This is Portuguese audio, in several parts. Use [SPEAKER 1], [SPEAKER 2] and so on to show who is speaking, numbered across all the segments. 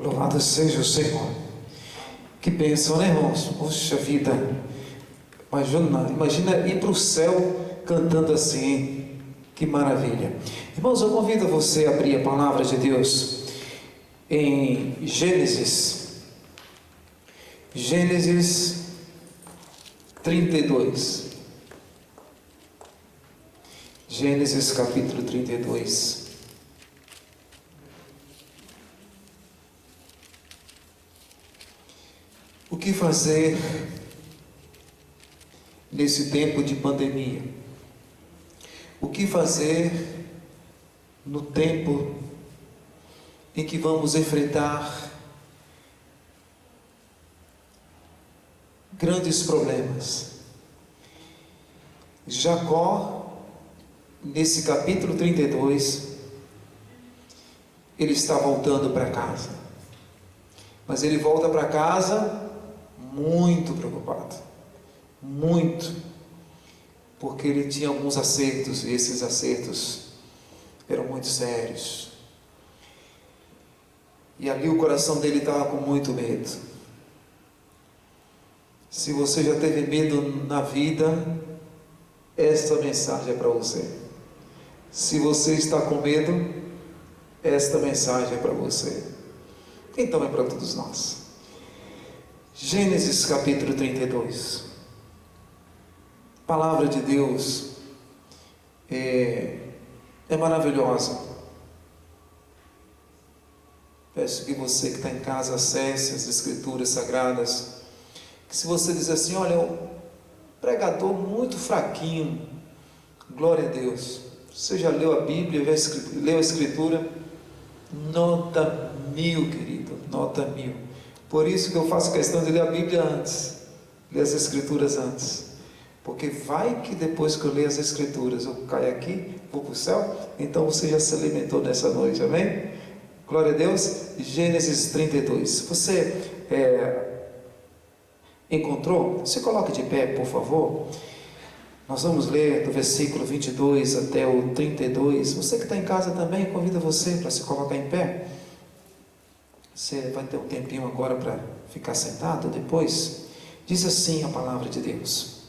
[SPEAKER 1] Louvado seja o Senhor. Que bênção, né, irmãos? Poxa vida. Imagina ir para o céu cantando assim, hein? Que maravilha. Irmãos, eu convido você a abrir a palavra de Deus em Gênesis 32. Gênesis capítulo 32. O que fazer nesse tempo de pandemia? O que fazer no tempo em que vamos enfrentar grandes problemas? Jacó, nesse capítulo 32, ele está voltando para casa, mas ele volta para casa muito preocupado, muito, porque ele tinha alguns acertos, e esses acertos eram muito sérios, e ali o coração dele estava com muito medo. Se você já teve medo na vida, esta mensagem é para você. Se você está com medo, esta mensagem é para você. Então é para todos nós. Gênesis capítulo 32. Palavra de Deus é maravilhosa. Peço que você que está em casa acesse as Escrituras Sagradas. Que se você diz assim, olha, um pregador muito fraquinho, glória a Deus. Você já leu a Bíblia, já leu a Escritura? Nota 1000, querido, nota 1000. Por isso que eu faço questão de ler a Bíblia antes, ler as Escrituras antes, porque vai que depois que eu ler as Escrituras eu caio aqui, vou para o céu. Então você já se alimentou nessa noite, amém? Glória a Deus. Gênesis 32. Você encontrou? Se coloque de pé, por favor. Nós vamos ler do versículo 22 até o 32. Você que está em casa também, convido você para se colocar em pé. Você vai ter um tempinho agora para ficar sentado depois. Diz assim a palavra de Deus: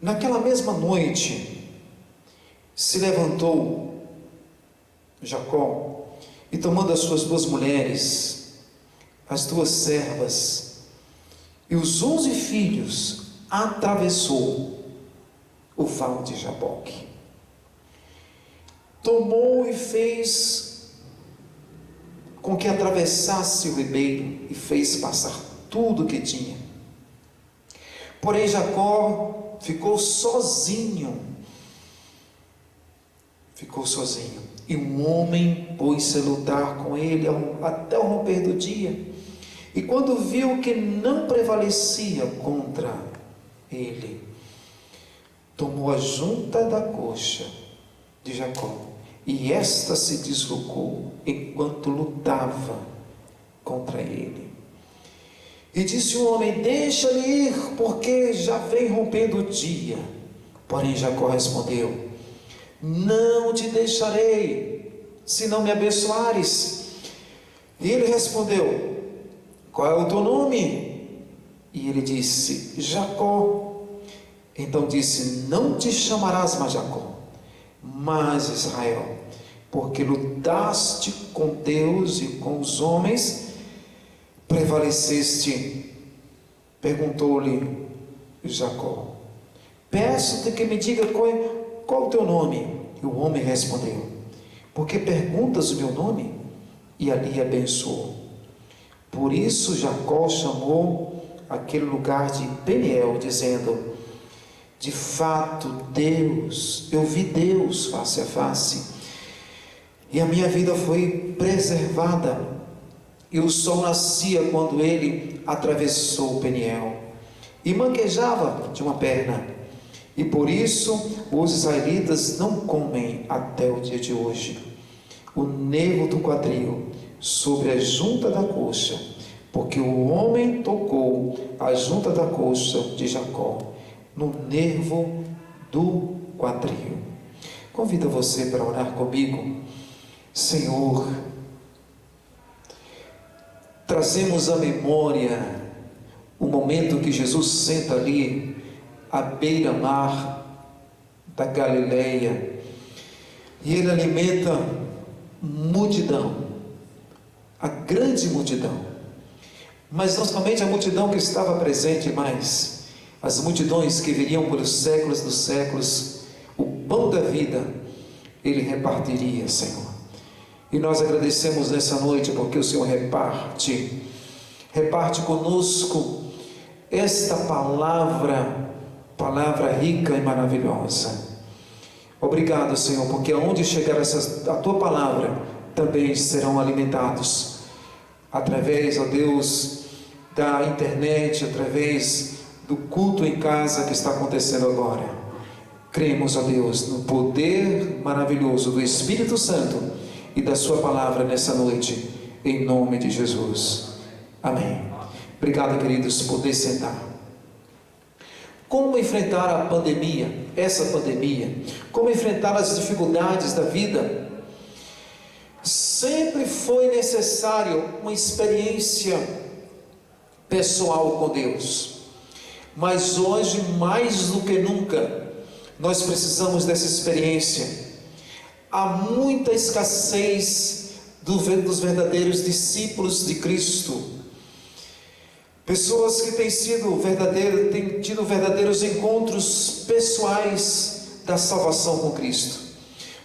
[SPEAKER 1] naquela mesma noite se levantou Jacó e, tomando as suas 2 mulheres, as 2 servas e os 11 filhos, atravessou o vale de Jaboque. Tomou e fez com que atravessasse o ribeiro e fez passar tudo o que tinha. Porém Jacó ficou sozinho, e um homem pôs-se a lutar com ele até o romper do dia, e quando viu que não prevalecia contra ele, tomou a junta da coxa de Jacó, e esta se deslocou enquanto lutava contra ele. E disse o homem: deixa-lhe ir, porque já vem rompendo o dia. Porém Jacó respondeu: não te deixarei, se não me abençoares. E ele respondeu: qual é o teu nome? E ele disse: Jacó. Então disse: não te chamarás mais Jacó, mas Israel, porque lutaste com Deus e com os homens, prevaleceste. Perguntou-lhe Jacó: peço-te que me diga qual o teu nome. E o homem respondeu: porque perguntas o meu nome? E ali abençoou. Por isso Jacó chamou aquele lugar de Peniel, dizendo: de fato eu vi Deus face a face, e a minha vida foi preservada. E o sol nascia quando ele atravessou o Peniel, e manquejava de uma perna. E por isso os israelitas não comem até o dia de hoje o nervo do quadril sobre a junta da coxa, porque o homem tocou a junta da coxa de Jacó no nervo do quadril. Convido você para orar comigo. Senhor, trazemos à memória o momento que Jesus senta ali à beira-mar da Galileia e ele alimenta multidão, a grande multidão, mas não somente a multidão que estava presente, mas as multidões que viriam pelos séculos dos séculos. O pão da vida ele repartiria, Senhor. E nós agradecemos nessa noite porque o Senhor reparte conosco esta palavra rica e maravilhosa. Obrigado, Senhor, porque aonde chegar a tua palavra, também serão alimentados através, ó Deus, da internet, através do culto em casa que está acontecendo agora. Cremos, ó Deus, no poder maravilhoso do Espírito Santo e da sua palavra nessa noite, em nome de Jesus. Amém. Obrigado, queridos, por poder sentar. Como enfrentar a pandemia, essa pandemia? Como enfrentar as dificuldades da vida? Sempre foi necessário uma experiência pessoal com Deus, mas hoje, mais do que nunca, nós precisamos dessa experiência. Há muita escassez dos verdadeiros discípulos de Cristo, pessoas que têm tido verdadeiros encontros pessoais da salvação com Cristo.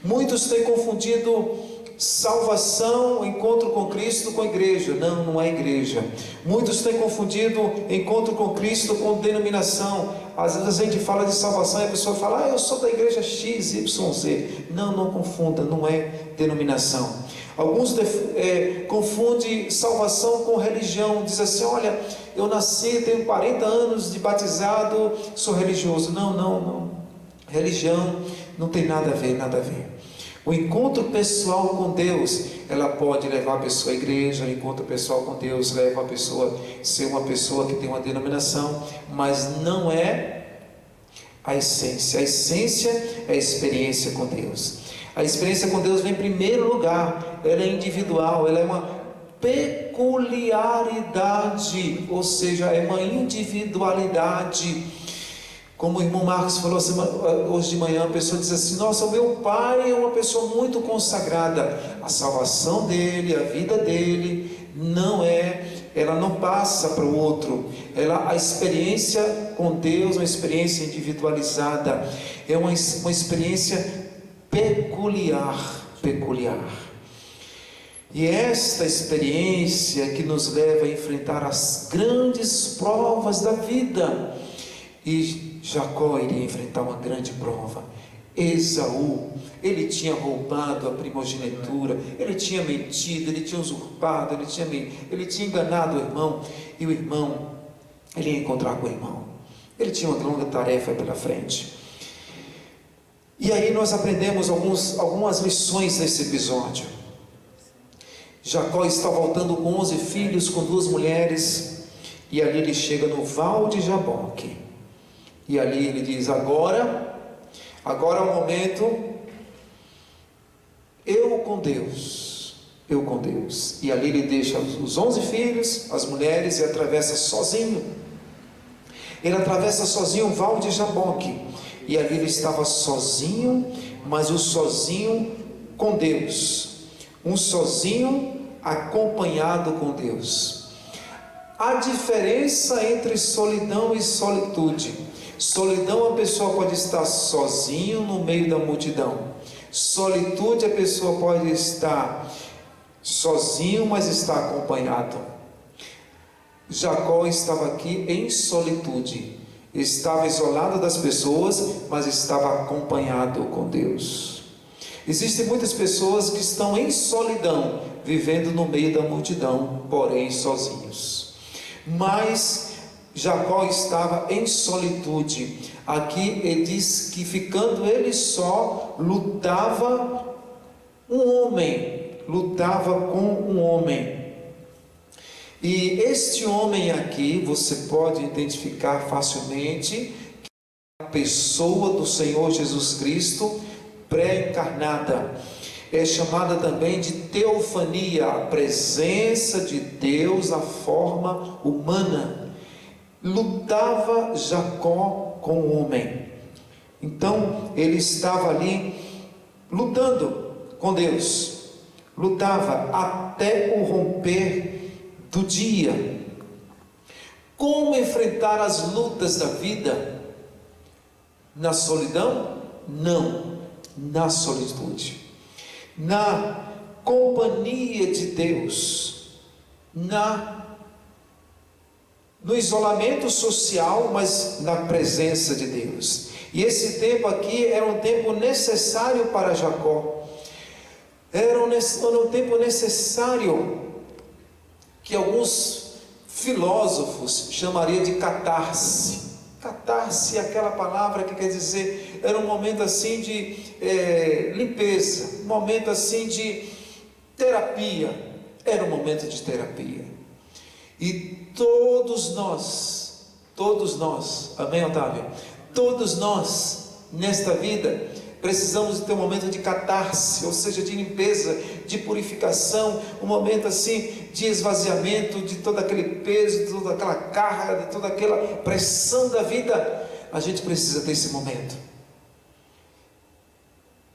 [SPEAKER 1] Muitos têm confundido salvação, encontro com Cristo, com igreja. Não é igreja. Muitos têm confundido encontro com Cristo com denominação. Às vezes a gente fala de salvação e a pessoa fala: eu sou da igreja XYZ. Não confunda, não é denominação. Alguns confundem salvação com religião. Diz assim: olha, eu nasci, tenho 40 anos de batizado, sou religioso. Não. Religião não tem nada a ver. O encontro pessoal com Deus, ela pode levar a pessoa à igreja. O encontro pessoal com Deus leva a pessoa a ser uma pessoa que tem uma denominação, mas não é a essência. A essência é a experiência com Deus. A experiência com Deus vem em primeiro lugar, ela é individual, ela é uma peculiaridade, ou seja, é uma individualidade. Como o irmão Marcos falou hoje de manhã, a pessoa diz assim: nossa, o meu pai é uma pessoa muito consagrada. A salvação dele, a vida dele, ela não passa para o outro. A experiência com Deus é uma experiência individualizada, é uma experiência peculiar. E esta experiência que nos leva a enfrentar as grandes provas da vida. E Jacó iria enfrentar uma grande prova. Esaú, ele tinha roubado a primogenitura, ele tinha mentido, ele tinha usurpado, ele tinha enganado o irmão, e o irmão, ele ia encontrar com o irmão. Ele tinha uma longa tarefa pela frente. E aí nós aprendemos algumas lições nesse episódio. Jacó está voltando com 11 filhos, com 2 mulheres, e ali ele chega no Val de Jaboque. E ali ele diz: agora é o momento, eu com Deus. E ali ele deixa os 11 filhos, as mulheres, e atravessa sozinho. Ele atravessa sozinho o Val de Jaboque. E ali ele estava sozinho, mas o sozinho com Deus. Um sozinho acompanhado com Deus. A diferença entre solidão e solitude. Solidão, a pessoa pode estar sozinho no meio da multidão. Solitude, a pessoa pode estar sozinho, mas está acompanhado. Jacó estava aqui em solitude, estava isolado das pessoas, mas estava acompanhado com Deus. Existem muitas pessoas que estão em solidão, vivendo no meio da multidão, porém sozinhos. Mas Jacó estava em solitude. Aqui ele diz que, ficando ele só, lutava com um homem. E este homem aqui, você pode identificar facilmente, que é a pessoa do Senhor Jesus Cristo pré-encarnada. É chamada também de teofania, a presença de Deus na forma humana. Lutava Jacó com o homem. Então ele estava ali lutando com Deus, lutava até o romper do dia. Como enfrentar as lutas da vida? Na solidão? Não, na solitude, na companhia de Deus, no isolamento social, mas na presença de Deus. E esse tempo aqui era um tempo necessário para Jacó, era um tempo necessário que alguns filósofos chamariam de catarse. Catarse é aquela palavra que quer dizer, era um momento assim de limpeza, um momento assim de terapia, era um momento de terapia. E todos nós, amém, Otávio? Todos nós, nesta vida, precisamos ter um momento de catarse, ou seja, de limpeza, de purificação, um momento assim de esvaziamento de todo aquele peso, de toda aquela carga, de toda aquela pressão da vida. A gente precisa desse momento.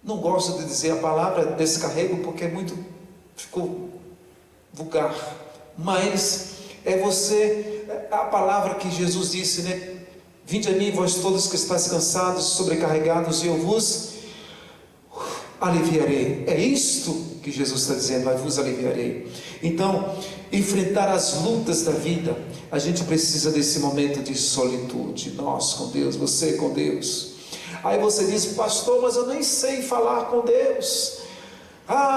[SPEAKER 1] Não gosto de dizer a palavra descarrego porque ficou vulgar, mas a palavra que Jesus disse, né? Vinde a mim, vós todos que estáis cansados, sobrecarregados, e eu vos aliviarei. É isto que Jesus está dizendo, eu vos aliviarei. Então, enfrentar as lutas da vida, a gente precisa desse momento de solitude, nós com Deus, você com Deus. Aí você diz, pastor, mas eu nem sei falar com Deus.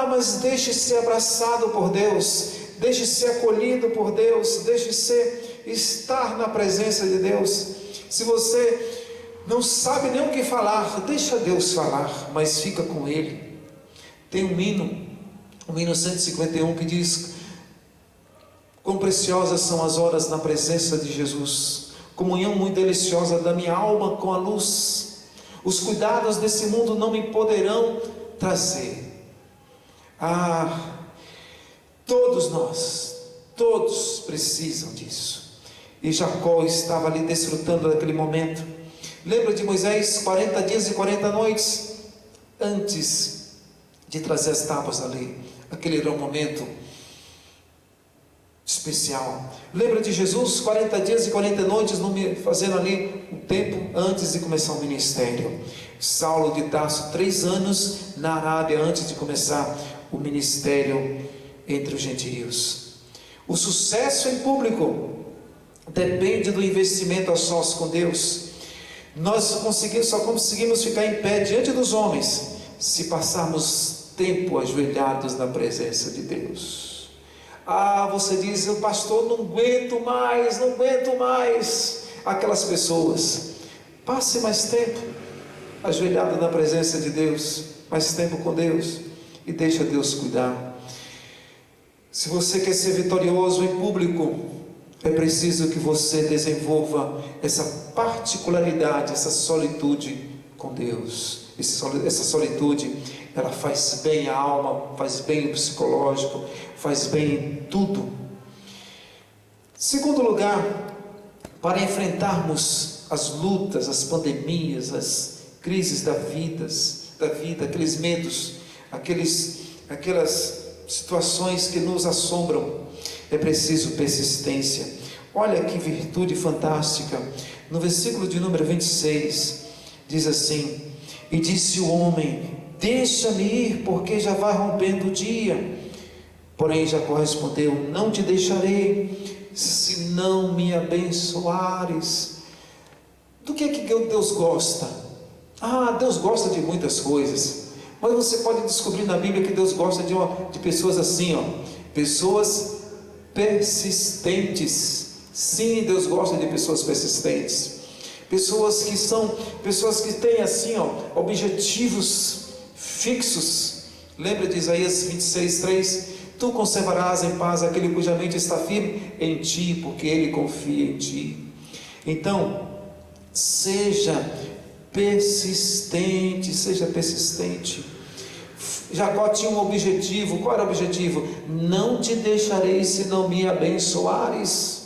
[SPEAKER 1] Mas deixe ser abraçado por Deus, deixe ser acolhido por Deus, deixe estar na presença de Deus. Se você não sabe nem o que falar, deixa Deus falar, mas fica com Ele. Tem um hino 151 que diz: quão preciosas são as horas na presença de Jesus, comunhão muito deliciosa da minha alma com a luz, os cuidados desse mundo não me poderão trazer. Todos precisam disso. E Jacó estava ali desfrutando daquele momento. Lembra de Moisés, 40 dias e 40 noites antes de trazer as tábuas da lei? Aquele era um momento especial. Lembra de Jesus, 40 dias e 40 noites fazendo ali um tempo antes de começar o ministério. Saulo de Tarso, 3 anos na Arábia antes de começar o ministério entre os gentios. O sucesso em público depende do investimento a sós com Deus. Nós só conseguimos ficar em pé diante dos homens se passarmos tempo ajoelhados na presença de Deus. Você diz, o pastor, não aguento mais aquelas pessoas. Passe mais tempo ajoelhado na presença de Deus, mais tempo com Deus, e deixa Deus cuidar. Se você quer ser vitorioso em público, é preciso que você desenvolva essa particularidade, essa solitude com Deus. Essa solitude, ela faz bem à alma, faz bem no psicológico, faz bem em tudo. Segundo lugar, para enfrentarmos as lutas, as pandemias, as crises da vida, aqueles medos, aquelas situações que nos assombram, é preciso persistência. Olha que virtude fantástica. No versículo de número 26 diz assim: e disse o homem, deixa-me ir, porque já vai rompendo o dia. Porém Jacó respondeu, não te deixarei, se não me abençoares. Do que Deus gosta? Deus gosta de muitas coisas, mas você pode descobrir na Bíblia que Deus gosta de pessoas assim, pessoas persistentes. Sim, Deus gosta de pessoas persistentes, pessoas que têm assim, objetivos fixos. Lembra de Isaías 26:3? Tu conservarás em paz aquele cuja mente está firme em ti, porque ele confia em ti. Então, seja persistente. Jacó tinha um objetivo. Qual era o objetivo? Não te deixarei se não me abençoares.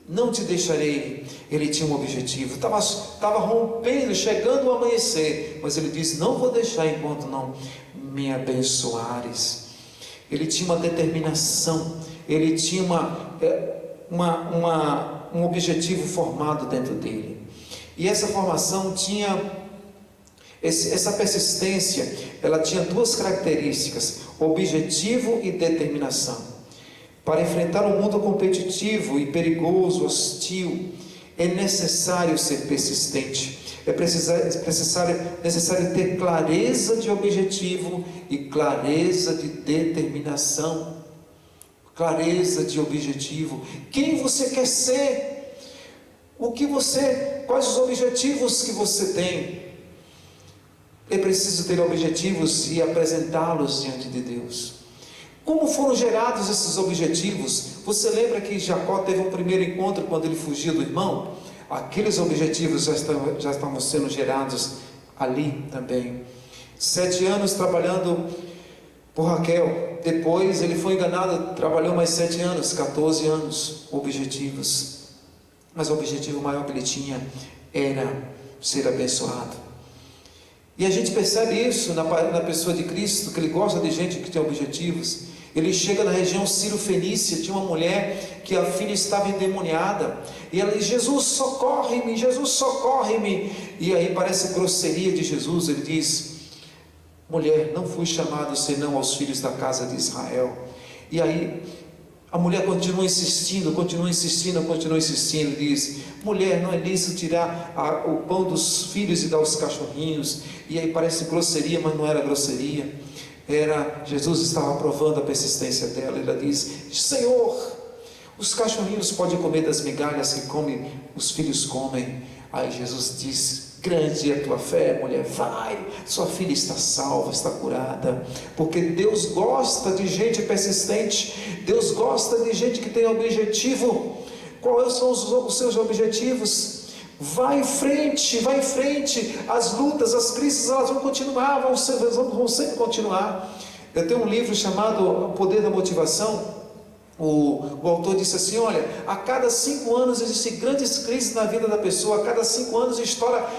[SPEAKER 1] Não te deixarei. Ele tinha um objetivo, estava rompendo, chegando o amanhecer, mas ele disse: não vou deixar enquanto não me abençoares. Ele tinha uma determinação, ele tinha um objetivo formado dentro dele, e essa formação tinha, essa persistência, ela tinha duas características: objetivo e determinação. Para enfrentar um mundo competitivo e perigoso, hostil, é necessário ser persistente, necessário ter clareza de objetivo e clareza de determinação. Clareza de objetivo. Quem você quer ser? Quais os objetivos que você tem? É preciso ter objetivos e apresentá-los diante de Deus. Como foram gerados esses objetivos? Você lembra que Jacó teve um primeiro encontro quando ele fugiu do irmão? Aqueles objetivos já estavam sendo gerados ali também. 7 anos trabalhando por Raquel. Depois ele foi enganado, trabalhou mais 7 anos, 14 anos. Objetivos. Mas o objetivo maior que ele tinha era ser abençoado. E a gente percebe isso na pessoa de Cristo, que ele gosta de gente que tem objetivos. Ele chega na região Sírio-Fenícia, tinha uma mulher que a filha estava endemoniada, e ela diz: Jesus, socorre-me, Jesus, socorre-me. E aí parece grosseria de Jesus. Ele diz: mulher, não fui chamado senão aos filhos da casa de Israel. E aí a mulher continua insistindo, diz: mulher, não é lícito tirar o pão dos filhos e dar aos cachorrinhos. E aí parece grosseria, mas não era grosseria. Jesus estava provando a persistência dela. Ela diz: Senhor, os cachorrinhos podem comer das migalhas que os filhos comem. Aí Jesus diz: grande é a tua fé, mulher, vai, sua filha está salva, está curada. Porque Deus gosta de gente persistente, Deus gosta de gente que tem objetivo. Quais são os seus objetivos? Vai em frente, as lutas, as crises, elas vão continuar, vão sempre continuar. Eu tenho um livro chamado O Poder da Motivação. O autor disse assim: olha, a cada 5 anos existem grandes crises na vida da pessoa, a cada 5 anos estoura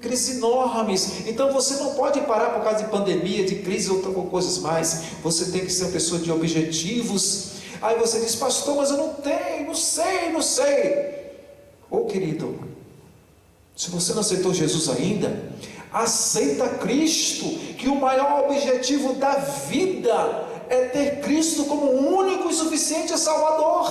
[SPEAKER 1] crises enormes. Então você não pode parar por causa de pandemia, de crise ou coisas mais. Você tem que ser uma pessoa de objetivos. Aí você diz: pastor, mas eu não tenho, não sei. Ô querido, se você não aceitou Jesus ainda, aceita Cristo, que o maior objetivo da vida é ter Cristo como o único e suficiente Salvador.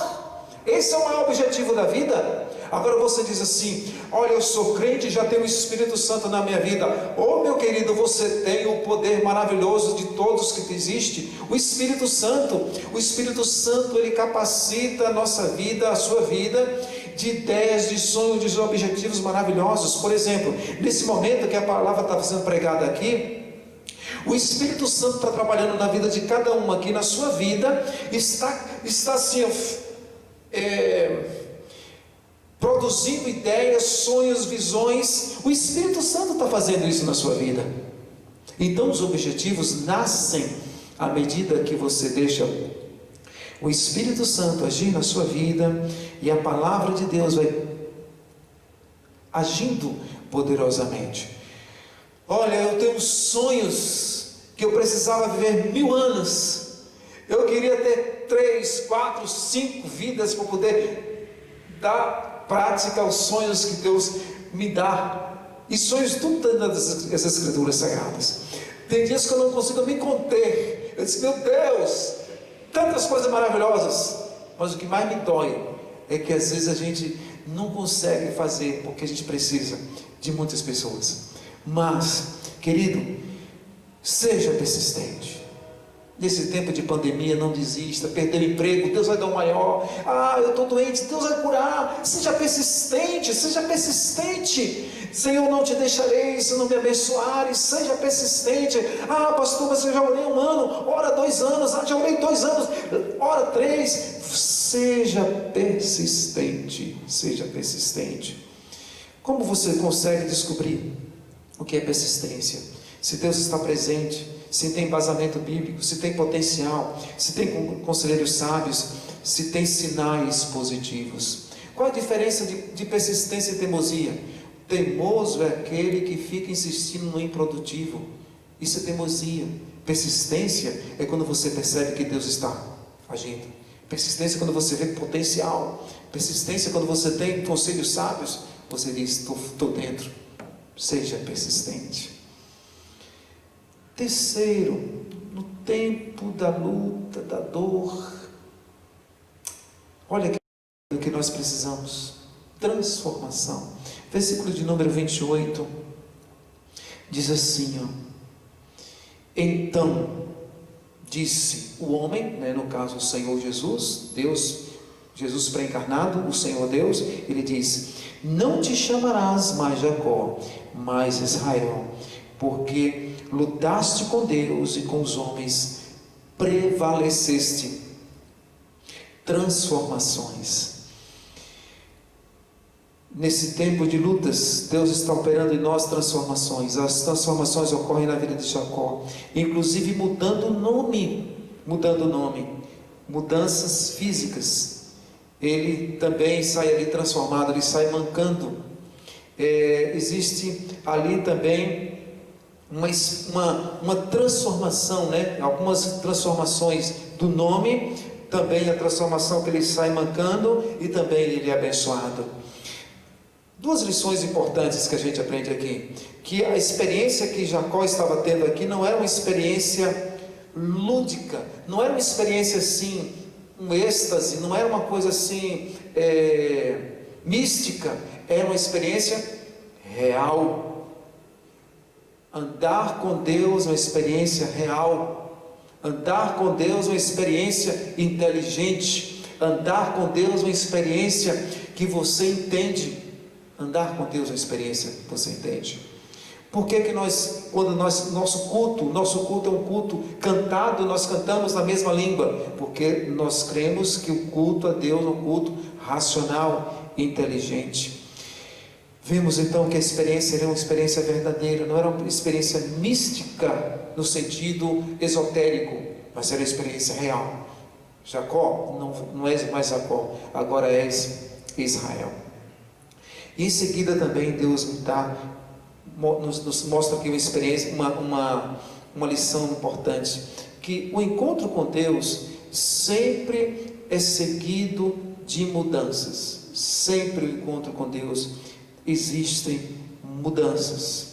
[SPEAKER 1] Esse é o maior objetivo da vida. Agora você diz assim: olha, eu sou crente, já tenho o Espírito Santo na minha vida. Ô meu querido, você tem o poder maravilhoso de todos que existe, o Espírito Santo. O Espírito Santo, ele capacita a nossa vida, a sua vida, de ideias, de sonhos, de objetivos maravilhosos. Por exemplo, nesse momento que a palavra está sendo pregada aqui, o Espírito Santo está trabalhando na vida de cada um aqui, na sua vida, está assim, produzindo ideias, sonhos, visões. O Espírito Santo está fazendo isso na sua vida. Então os objetivos nascem à medida que você deixa o Espírito Santo agir na sua vida, e a palavra de Deus vai agindo poderosamente. Olha, eu tenho sonhos que eu precisava viver 1000 anos. Eu queria ter 3, 4, 5 vidas para poder dar prática aos sonhos que Deus me dá. E sonhos tudo das escrituras sagradas. Tem dias que eu não consigo me conter. Eu disse: meu Deus, tantas coisas maravilhosas. Mas o que mais me dói é que às vezes a gente não consegue fazer, porque a gente precisa de muitas pessoas. Mas, querido, seja persistente. Nesse tempo de pandemia, não desista. Perder o emprego, Deus vai dar um maior. Eu estou doente, Deus vai curar. Seja persistente. Senhor, não te deixarei se não me abençoares. Seja persistente. Pastor, mas eu já orei 1 ano. Ora 2 anos. Já orei 2 anos. Ora 3. Seja persistente. Como você consegue descobrir o que é persistência? Se Deus está presente, se tem embasamento bíblico, se tem potencial, se tem conselheiros sábios, se tem sinais positivos. Qual a diferença de persistência e teimosia? Teimoso é aquele que fica insistindo no improdutivo. Isso é teimosia. Persistência é quando você percebe que Deus está agindo. Persistência é quando você vê potencial. Persistência é quando você tem conselhos sábios. Você diz, estou dentro. Seja persistente. Terceiro, no tempo da luta, da dor, olha o que nós precisamos: transformação. Versículo de número 28 diz assim, ó: então disse o homem, no caso o Senhor Jesus, Deus, Jesus pré-encarnado, o Senhor Deus, ele diz: não te chamarás mais Jacó, mas Israel, porque lutaste com Deus e com os homens, prevaleceste. Transformações. Nesse tempo de lutas, Deus está operando em nós transformações. As transformações ocorrem na vida de Jacó, inclusive mudando o nome, mudanças físicas. Ele também sai ali transformado, ele sai mancando. Existe ali também uma transformação, algumas transformações do nome, também a transformação que ele sai mancando e também ele é abençoado. Duas lições importantes que a gente aprende aqui: que a experiência que Jacó estava tendo aqui não era uma experiência lúdica, não era uma experiência assim, um êxtase, não era uma coisa assim mística, era uma experiência real. Andar com Deus é uma experiência real. Andar com Deus é uma experiência inteligente. Andar com Deus é uma experiência que você entende. Andar com Deus é uma experiência que você entende. Por que nosso culto é um culto cantado, nós cantamos na mesma língua? Porque nós cremos que o culto a Deus é um culto racional e inteligente. Vemos então que a experiência era uma experiência verdadeira, não era uma experiência mística no sentido esotérico, mas era uma experiência real. Jacó não és mais Jacó, agora és Israel. E em seguida também Deus nos mostra aqui uma experiência, uma lição importante, que o encontro com Deus sempre é seguido de mudanças. Sempre o encontro com Deus existem mudanças.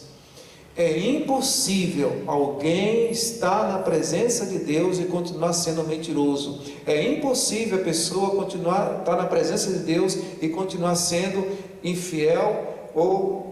[SPEAKER 1] É impossível alguém estar na presença de Deus e continuar sendo mentiroso. É impossível a pessoa estar na presença de Deus e continuar sendo infiel ou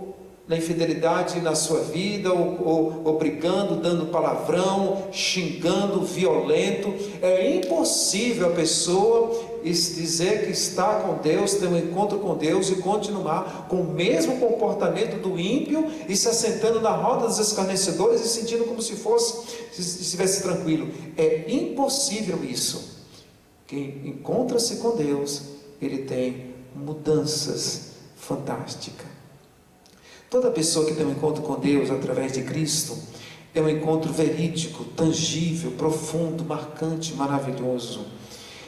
[SPEAKER 1] na infidelidade na sua vida, ou brigando, dando palavrão, xingando, violento. É impossível a pessoa dizer que está com Deus, ter um encontro com Deus e continuar com o mesmo comportamento do ímpio e se assentando na roda dos escarnecedores e sentindo como se estivesse tranquilo. É impossível isso. Quem encontra-se com Deus, ele tem mudanças fantásticas. Toda pessoa que tem um encontro com Deus através de Cristo é um encontro verídico, tangível, profundo, marcante, maravilhoso.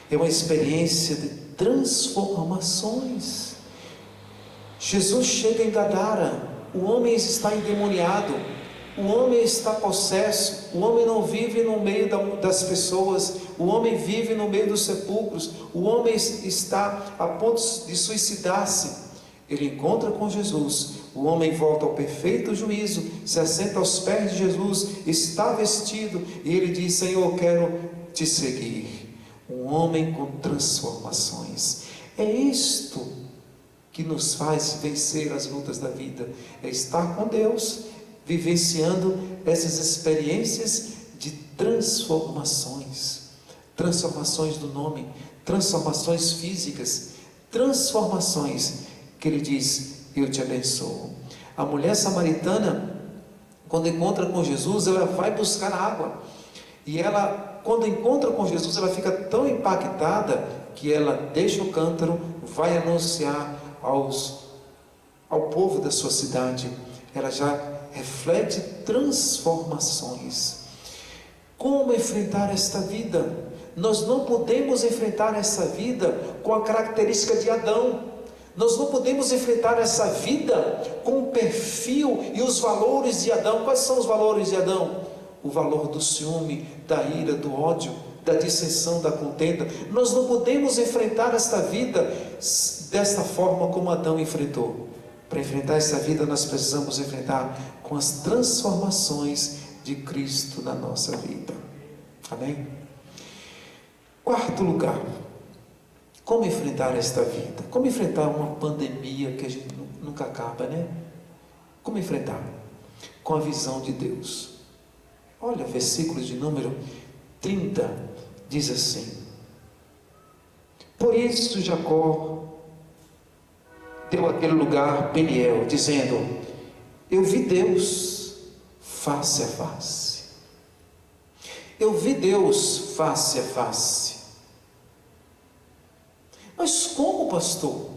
[SPEAKER 1] É uma experiência de transformações. Jesus chega em Gadara, o homem está endemoniado, o homem está possesso, o homem não vive no meio das pessoas, o homem vive no meio dos sepulcros, o homem está a ponto de suicidar-se. Ele encontra com Jesus, o homem volta ao perfeito juízo, se assenta aos pés de Jesus, está vestido, e ele diz: Senhor, eu quero te seguir. Um homem com transformações. É isto que nos faz vencer as lutas da vida, é estar com Deus, vivenciando essas experiências de transformações. Transformações do nome, transformações físicas, transformações que ele diz: eu te abençoo. A mulher samaritana, quando encontra com Jesus, ela vai buscar água, e ela, quando encontra com Jesus, ela fica tão impactada que ela deixa o cântaro, vai anunciar ao povo da sua cidade. Ela já reflete transformações. Como enfrentar esta vida? Nós não podemos enfrentar essa vida com a característica de Adão. Nós não podemos enfrentar essa vida com o perfil e os valores de Adão. Quais são os valores de Adão? O valor do ciúme, da ira, do ódio, da dissensão, da contenda. Nós não podemos enfrentar esta vida desta forma como Adão enfrentou. Para enfrentar essa vida, nós precisamos enfrentar com as transformações de Cristo na nossa vida. Amém? Quarto lugar, como enfrentar esta vida? Como enfrentar uma pandemia que a gente nunca acaba, né? Como enfrentar? Com a visão de Deus. Olha, versículo de número 30, diz assim: por isso Jacó deu aquele lugar Peniel, dizendo: eu vi Deus face a face. Eu vi Deus face a face. Mas como, pastor?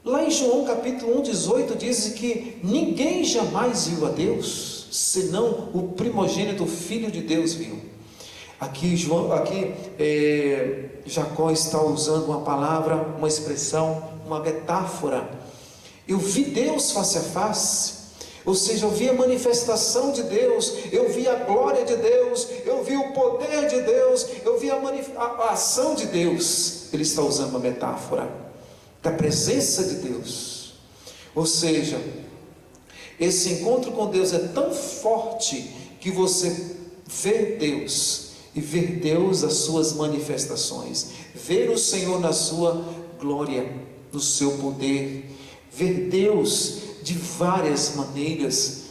[SPEAKER 1] Lá em João capítulo 1, 18 diz que ninguém jamais viu a Deus, senão o primogênito Filho de Deus viu. Aqui Jacó está usando uma palavra, uma expressão, uma metáfora. Eu vi Deus face a face. Ou seja, eu vi a manifestação de Deus, eu vi a glória de Deus, eu vi o poder de Deus, eu vi a ação de Deus. Ele está usando uma metáfora da presença de Deus. Ou seja, esse encontro com Deus é tão forte que você vê Deus e ver Deus as suas manifestações, ver o Senhor na sua glória, no seu poder, ver Deus de várias maneiras,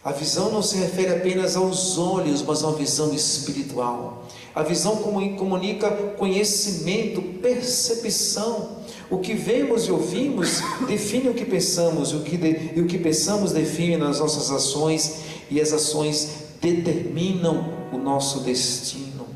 [SPEAKER 1] A visão não se refere apenas aos olhos, mas a uma visão espiritual. A visão comunica conhecimento, percepção. O que vemos e ouvimos define o que pensamos, e o que pensamos define as nossas ações, e as ações determinam o nosso destino.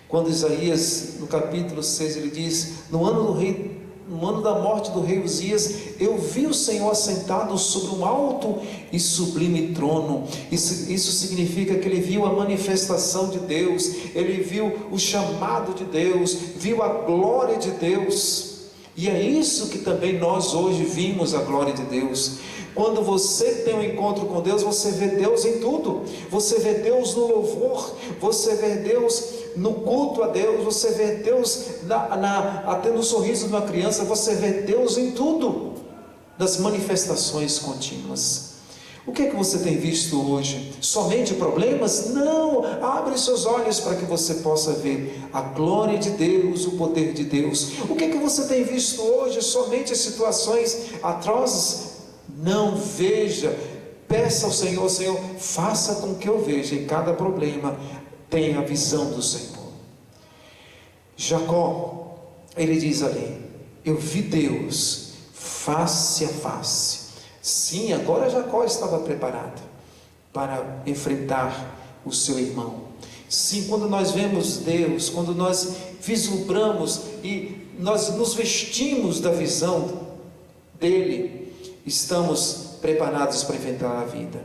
[SPEAKER 1] Quando Isaías, no capítulo 6, ele diz: no ano da morte do rei Uzias, eu vi o Senhor assentado sobre um alto e sublime trono. Isso significa que ele viu a manifestação de Deus, ele viu o chamado de Deus, viu a glória de Deus. E é isso que também nós hoje vimos, a glória de Deus. Quando você tem um encontro com Deus, você vê Deus em tudo. Você vê Deus no louvor, você vê Deus no culto a Deus, você vê Deus até no sorriso de uma criança, você vê Deus em tudo, nas manifestações contínuas. O que é que você tem visto hoje? Somente problemas? Não! Abre seus olhos para que você possa ver a glória de Deus, o poder de Deus. O que é que você tem visto hoje? Somente situações atrozes? Não, veja, peça ao Senhor: Senhor, faça com que eu veja em cada problema, tenha a visão do Senhor. Jacó, ele diz ali: eu vi Deus face a face. Sim, agora Jacó estava preparado para enfrentar o seu irmão. Sim, quando nós vemos Deus, quando nós vislumbramos e nós nos vestimos da visão dele, estamos preparados para enfrentar a vida.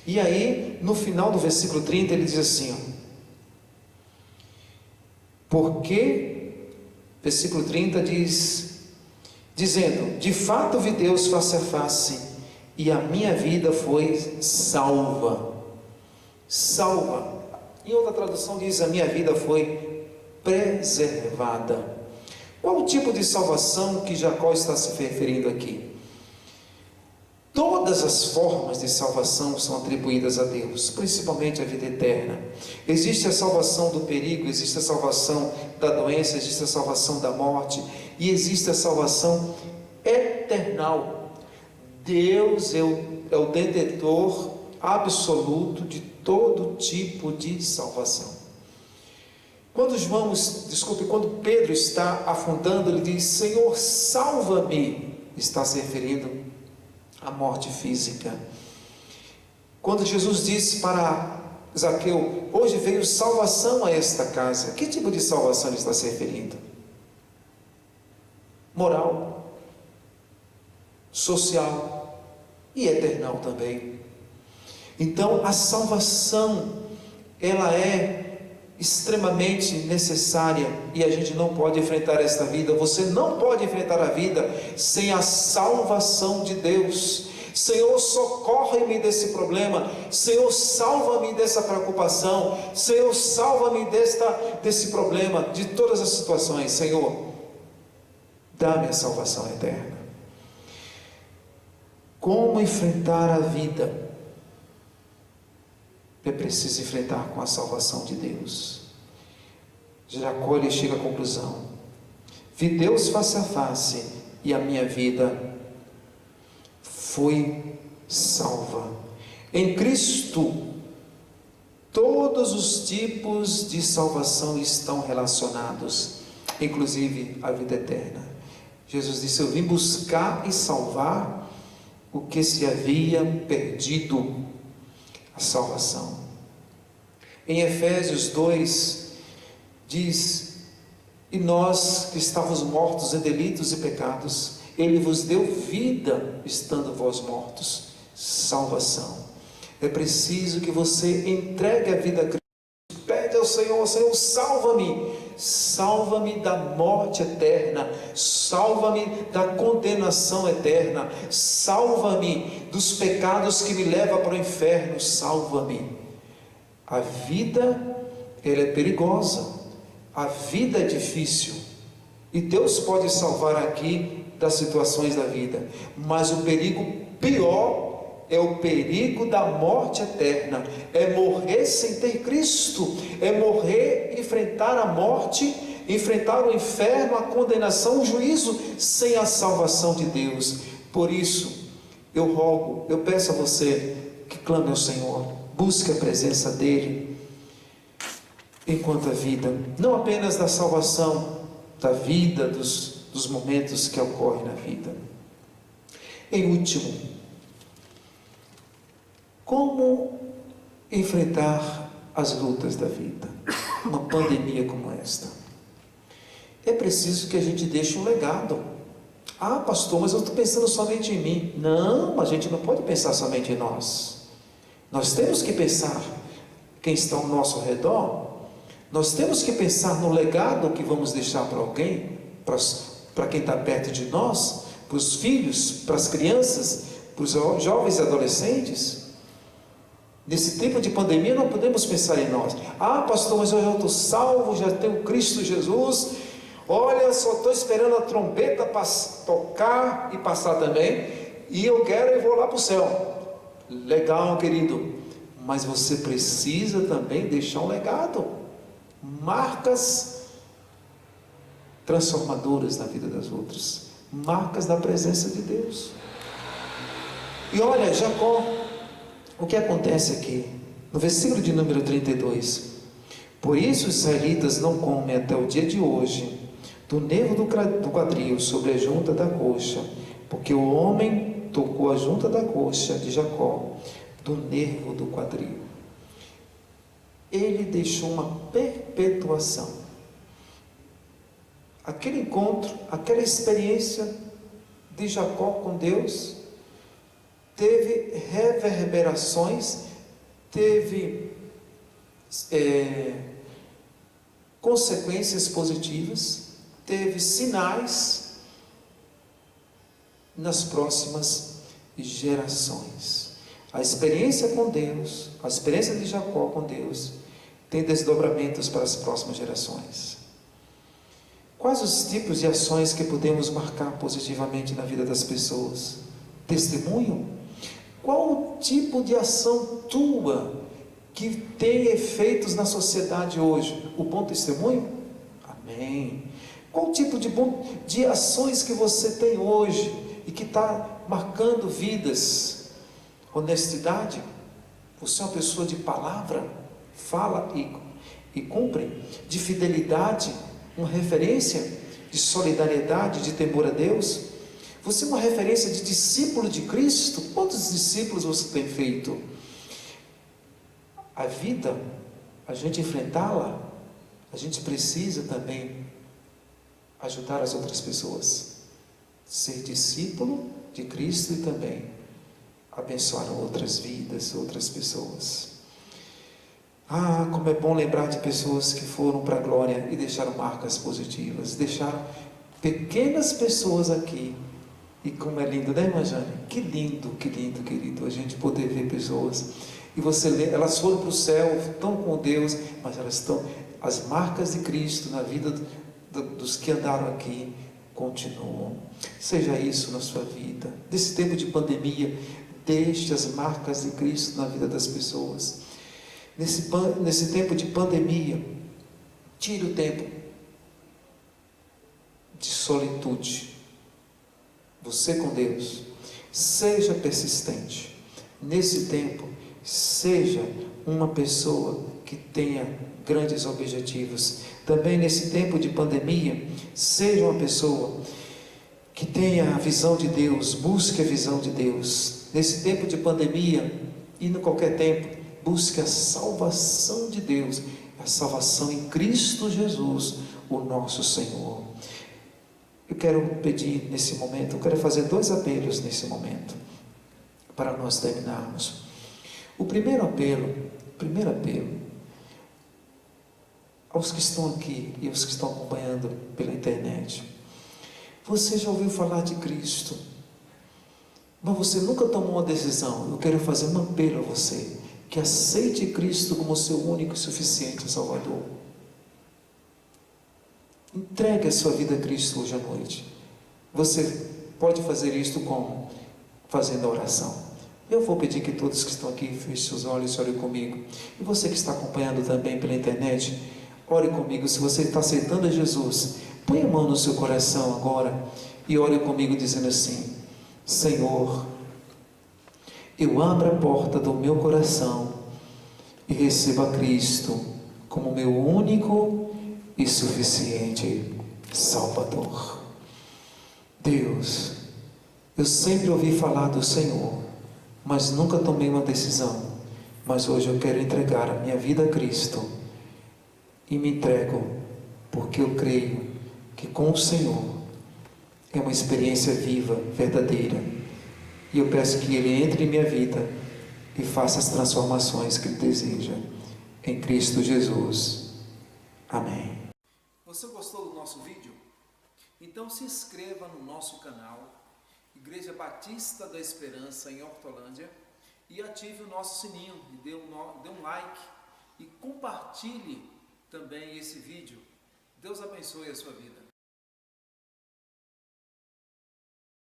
[SPEAKER 1] E aí, no final do versículo 30, ele diz assim: porque, versículo 30 diz, dizendo: de fato vi Deus face a face, e a minha vida foi salva. Salva. Em outra tradução diz: a minha vida foi preservada. Qual o tipo de salvação que Jacó está se referindo aqui? Todas as formas de salvação são atribuídas a Deus, principalmente a vida eterna. Existe a salvação do perigo, existe a salvação da doença, existe a salvação da morte, e existe a salvação eternal. Deus é o detentor absoluto de todo tipo de salvação. Quando Pedro está afundando, ele diz: Senhor, salva-me. Está se referindo à morte física. Quando Jesus disse para Zaqueu: hoje veio salvação a esta casa, que tipo de salvação ele está se referindo? Moral, social e eternal também. Então a salvação, ela é extremamente necessária, e a gente não pode enfrentar esta vida. Você não pode enfrentar a vida sem a salvação de Deus. Senhor, socorre-me desse problema. Senhor, salva-me dessa preocupação. Senhor, salva-me desse problema, de todas as situações. Senhor, dá-me a salvação eterna. Como enfrentar a vida? É preciso enfrentar com a salvação de Deus. Jacó, ele chega à conclusão: vi Deus face a face e a minha vida foi salva. Em Cristo, todos os tipos de salvação estão relacionados, inclusive a vida eterna. Jesus disse: eu vim buscar e salvar o que se havia perdido. A salvação. Em Efésios 2 diz: e nós que estávamos mortos em delitos e pecados, Ele vos deu vida estando vós mortos. Salvação. É preciso que você entregue a vida a Cristo. Pede ao Senhor: Senhor, salva-me da morte eterna, salva-me da condenação eterna, salva-me dos pecados que me levam para o inferno, salva-me. A vida, ela é perigosa, a vida é difícil, e Deus pode salvar aqui das situações da vida, mas o perigo pior é o perigo da morte eterna, é morrer sem ter Cristo, é morrer, enfrentar a morte, enfrentar o inferno, a condenação, o juízo, sem a salvação de Deus. Por isso, eu rogo, eu peço a você que clame ao Senhor, busque a presença dEle, enquanto a vida, não apenas da salvação, da vida, dos momentos que ocorrem na vida. Em último, como enfrentar as lutas da vida? Uma pandemia como esta. É preciso que a gente deixe um legado. Ah, pastor, mas eu estou pensando somente em mim. Não, a gente não pode pensar somente em nós. Nós temos que pensar quem está ao nosso redor. Nós temos que pensar no legado que vamos deixar para alguém, para quem está perto de nós, para os filhos, para as crianças, para os jovens e adolescentes. Nesse tempo de pandemia não podemos pensar em nós. Ah, pastor, mas eu já estou salvo, já tenho Cristo Jesus. Olha, só estou esperando a trombeta tocar e passar também, e eu quero e vou lá para o céu. Legal, querido, mas você precisa também deixar um legado, marcas transformadoras na vida das outras, marcas da presença de Deus. E olha, Jacó, o que acontece aqui, no versículo de número 32, por isso os israelitas não comem até o dia de hoje do nervo do quadril sobre a junta da coxa, porque o homem tocou a junta da coxa de Jacó, do nervo do quadril. Ele deixou uma perpetuação. Aquele encontro, aquela experiência de Jacó com Deus, teve reverberações, teve consequências positivas, teve sinais nas próximas gerações. A experiência com Deus, a experiência de Jacó com Deus, tem desdobramentos para as próximas gerações. Quais os tipos de ações que podemos marcar positivamente na vida das pessoas? Testemunho? Qual o tipo de ação tua que tem efeitos na sociedade hoje? O bom testemunho? Amém. Qual o tipo de ações que você tem hoje e que está marcando vidas? Honestidade? Você é uma pessoa de palavra? Fala e cumpre? De fidelidade? Uma referência de solidariedade, de temor a Deus? Você é uma referência de discípulo de Cristo? Quantos discípulos você tem feito? A vida, a gente enfrentá-la, a gente precisa também ajudar as outras pessoas, ser discípulo de Cristo e também abençoaram outras vidas, outras pessoas. Ah, como é bom lembrar de pessoas que foram para a glória e deixaram marcas positivas, deixaram pequenas pessoas aqui. E como é lindo, né, irmã Jane? Que lindo, querido, a gente poder ver pessoas. E elas foram para o céu, estão com Deus, mas elas estão, as marcas de Cristo na vida dos que andaram aqui continuam. Seja isso na sua vida. Nesse tempo de pandemia, deixe as marcas de Cristo na vida das pessoas. Nesse tempo de pandemia, tire o tempo de solitude. Você com Deus. Seja persistente. Nesse tempo, seja uma pessoa que tenha grandes objetivos. Também nesse tempo de pandemia, seja uma pessoa que tenha a visão de Deus, busque a visão de Deus. Nesse tempo de pandemia, e em qualquer tempo, busque a salvação de Deus, a salvação em Cristo Jesus, o nosso Senhor. Eu quero pedir nesse momento, eu quero fazer 2 apelos nesse momento, para nós terminarmos. O primeiro apelo, aos que estão aqui e aos que estão acompanhando pela internet. Você já ouviu falar de Cristo, mas você nunca tomou uma decisão. Eu quero fazer um apelo a você, que aceite Cristo como seu único e suficiente Salvador. Entregue a sua vida a Cristo hoje à noite. Você pode fazer isto como? Fazendo a oração. Eu vou pedir que todos que estão aqui fechem seus olhos e orem comigo. E você que está acompanhando também pela internet, ore comigo. Se você está aceitando a Jesus, põe a mão no seu coração agora e ore comigo dizendo assim: Senhor, eu abro a porta do meu coração e recebo a Cristo como meu único e suficiente Salvador. Deus, eu sempre ouvi falar do Senhor, mas nunca tomei uma decisão. Mas hoje eu quero entregar a minha vida a Cristo e me entrego, porque eu creio que com o Senhor é uma experiência viva, verdadeira. E eu peço que Ele entre em minha vida e faça as transformações que Ele deseja. Em Cristo Jesus. Amém. Você gostou do nosso vídeo? Então se inscreva no nosso canal, Igreja Batista da Esperança em Hortolândia, e ative o nosso sininho, e dê um like, e compartilhe também esse vídeo. Deus abençoe a sua vida.